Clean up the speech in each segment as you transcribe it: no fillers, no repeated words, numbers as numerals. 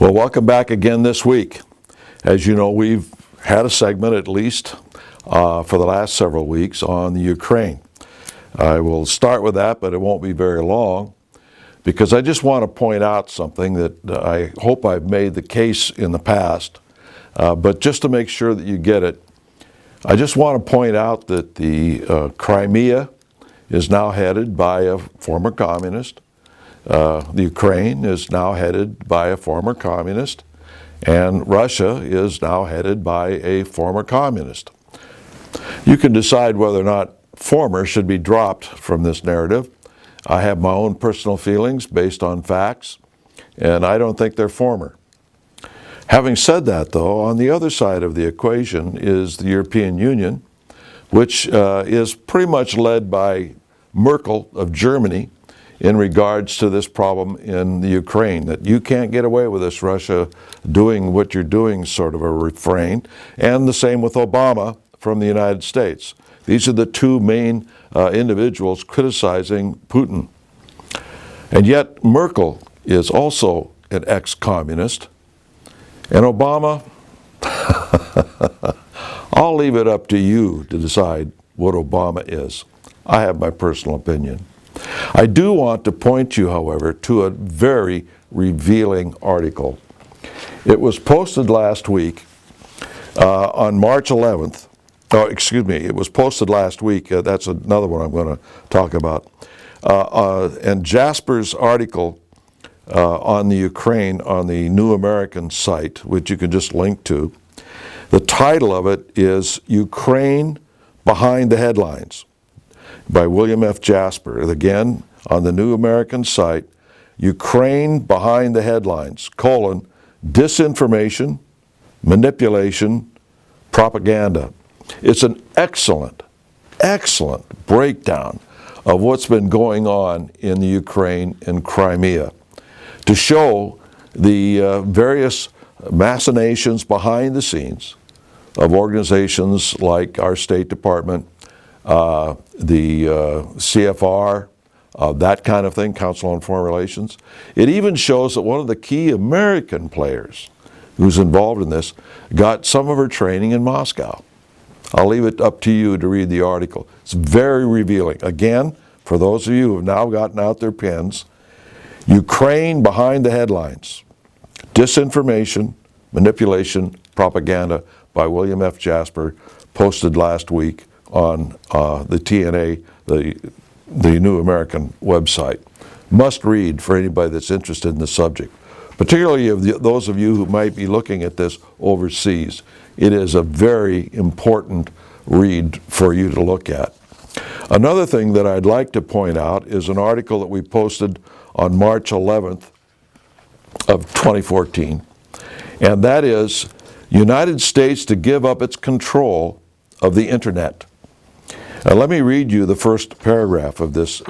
Well, welcome back again this week. As you know, we've had a segment at least for the last several weeks on the Ukraine. I will start with that, but it won't be very long, because I just want to point out something that I hope I've made the case in the past, but just to make sure that you get it, I just want to point out that the Crimea is now headed by a former communist. The Ukraine is now headed by a former communist, and Russia is now headed by a former communist. You can decide whether or not former should be dropped from this narrative. I have my own personal feelings based on facts, and I don't think they're former. Having said that, though, on the other side of the equation is the European Union, which is pretty much led by Merkel of Germany, in regards to this problem in the Ukraine, that you can't get away with this Russia doing what you're doing sort of a refrain, and the same with Obama from the United States. These are the two main individuals criticizing Putin. And yet Merkel is also an ex-communist, and Obama, I'll leave it up to you to decide what Obama is. I have my personal opinion. I do want to point you, however, to a very revealing article. It was posted last week on March 11th. It was posted last week. That's another one I'm going to talk about. And Jasper's article on the Ukraine on the New American site, which you can just link to, the title of it is Ukraine Behind the Headlines, by William F. Jasper. Again, on the New American site, Ukraine Behind the Headlines, disinformation, manipulation, propaganda. It's an excellent breakdown of what's been going on in the Ukraine and Crimea, to show the various machinations behind the scenes of organizations like our State Department, the CFR, that kind of thing, Council on Foreign Relations. It even shows that one of the key American players who's involved in this got some of her training in Moscow. I'll leave it up to you to read the article. It's very revealing. Again, for those of you who have now gotten out their pens, Ukraine Behind the Headlines, Disinformation, Manipulation, Propaganda, by William F. Jasper, posted last week on the TNA, the New American website. Must read for anybody that's interested in the subject, particularly those of you who might be looking at this overseas. It is a very important read for you to look at. Another thing that I'd like to point out is an article that we posted on March 11th of 2014, and that is United States to give up its control of the internet. Now, let me read you the first paragraph of this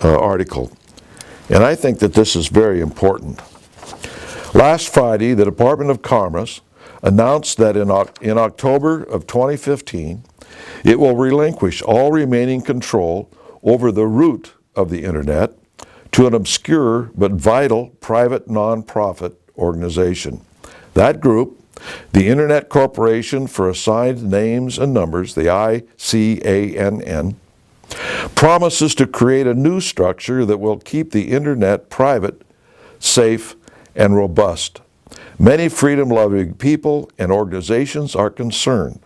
article, and I think that this is very important. Last Friday, the Department of Commerce announced that in October of 2015, it will relinquish all remaining control over the root of the internet to an obscure but vital private nonprofit organization. That group, the Internet Corporation for Assigned Names and Numbers, the ICANN, promises to create a new structure that will keep the Internet private, safe, and robust. Many freedom-loving people and organizations are concerned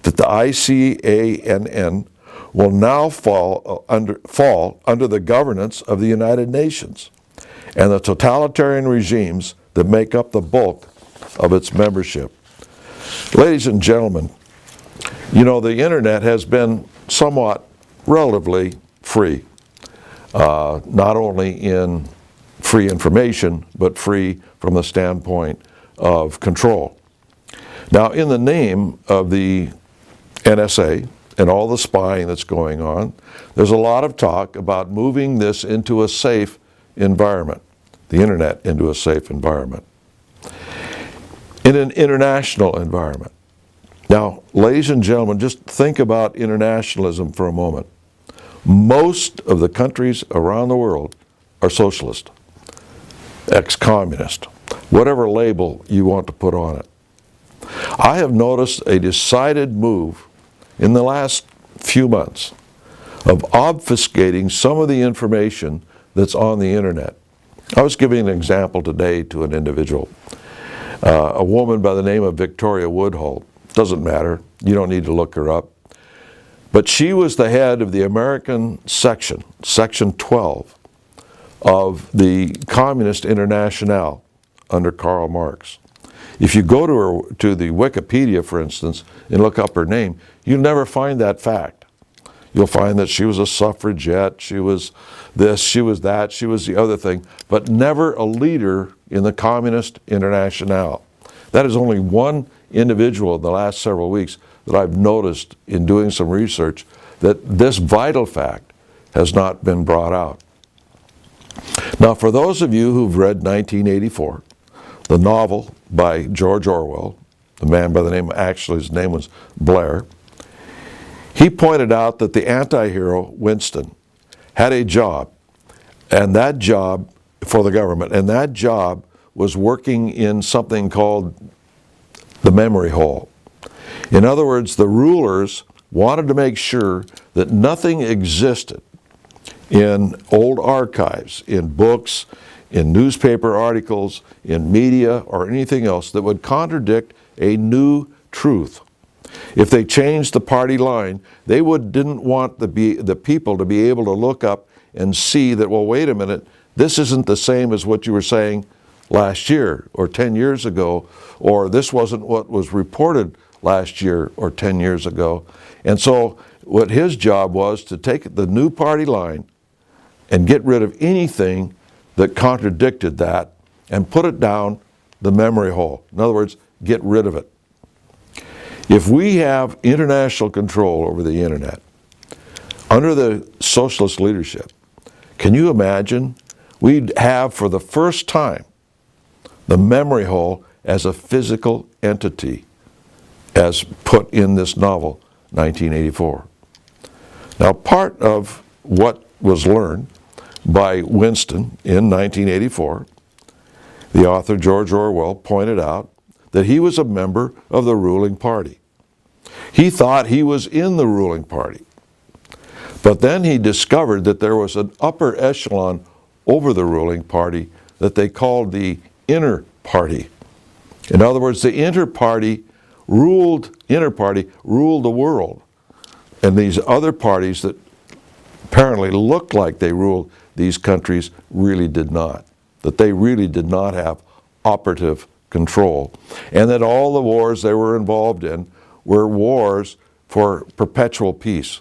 that the ICANN will now fall under the governance of the United Nations and the totalitarian regimes that make up the bulk of its membership. Ladies and gentlemen, you know, the internet has been somewhat relatively free, not only in free information, but free from the standpoint of control. Now, in the name of the NSA and all the spying that's going on, there's a lot of talk about moving this into a safe environment, the internet into a safe environment, in an international environment. Now, ladies and gentlemen, just think about internationalism for a moment. Most of the countries around the world are socialist, ex-communist. whatever label you want to put on it. I have noticed a decided move in the last few months of obfuscating some of the information that's on the internet. I was giving an example today to an individual, a woman by the name of Victoria Woodhull. Doesn't matter, you don't need to look her up. But she was the head of the American section, Section 12, of the Communist Internationale under Karl Marx. If you go to the Wikipedia, for instance, and look up her name, you'll never find that fact. You'll find that she was a suffragette, she was this, she was that, she was the other thing, but never a leader in the Communist Internationale. That is only one individual in the last several weeks that I've noticed in doing some research that this vital fact has not been brought out. Now, for those of you who've read 1984, the novel by George Orwell, the man by the name, actually his name was Blair, he pointed out that the anti-hero, Winston, had a job, and that job for the government, and that job was working in something called the memory hole. In other words, the rulers wanted to make sure that nothing existed in old archives, in books, in newspaper articles, in media, or anything else that would contradict a new truth. If they changed the party line, they didn't want the people to be able to look up and see that, well, wait a minute, this isn't the same as what you were saying last year or 10 years ago, or this wasn't what was reported last year or 10 years ago. And so what his job was to take the new party line and get rid of anything that contradicted that and put it down the memory hole. In other words, get rid of it. If we have international control over the internet under the socialist leadership, can you imagine we'd have for the first time the memory hole as a physical entity as put in this novel, 1984. Now, part of what was learned by Winston in 1984, the author George Orwell pointed out that he was a member of the ruling party. He thought he was in the ruling party. But then he discovered that there was an upper echelon over the ruling party that they called the inner party. In other words, the inner party ruled the world. And these other parties that apparently looked like they ruled these countries really did not. That they really did not have operative control. And that all the wars they were involved in were wars for perpetual peace.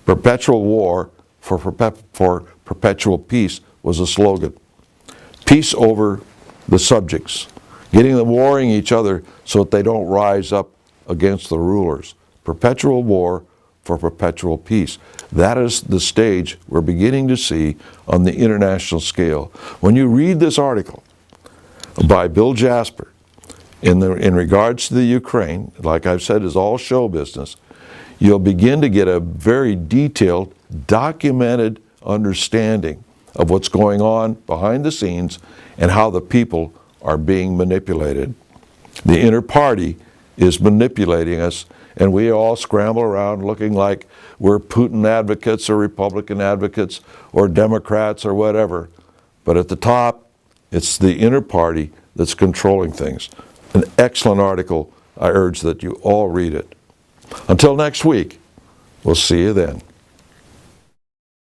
Perpetual war for perpetual peace was a slogan. Peace over the subjects. Getting them warring each other so that they don't rise up against the rulers. Perpetual war for perpetual peace. That is the stage we're beginning to see on the international scale. When you read this article by Bill Jasper in regards to the Ukraine, like I've said, is all show business, you'll begin to get a very detailed, documented understanding of what's going on behind the scenes and how the people are being manipulated. The inner party is manipulating us, and we all scramble around looking like we're Putin advocates or Republican advocates or Democrats or whatever. But at the top, it's the inner party that's controlling things. An excellent article. I urge that you all read it. Until next week, we'll see you then.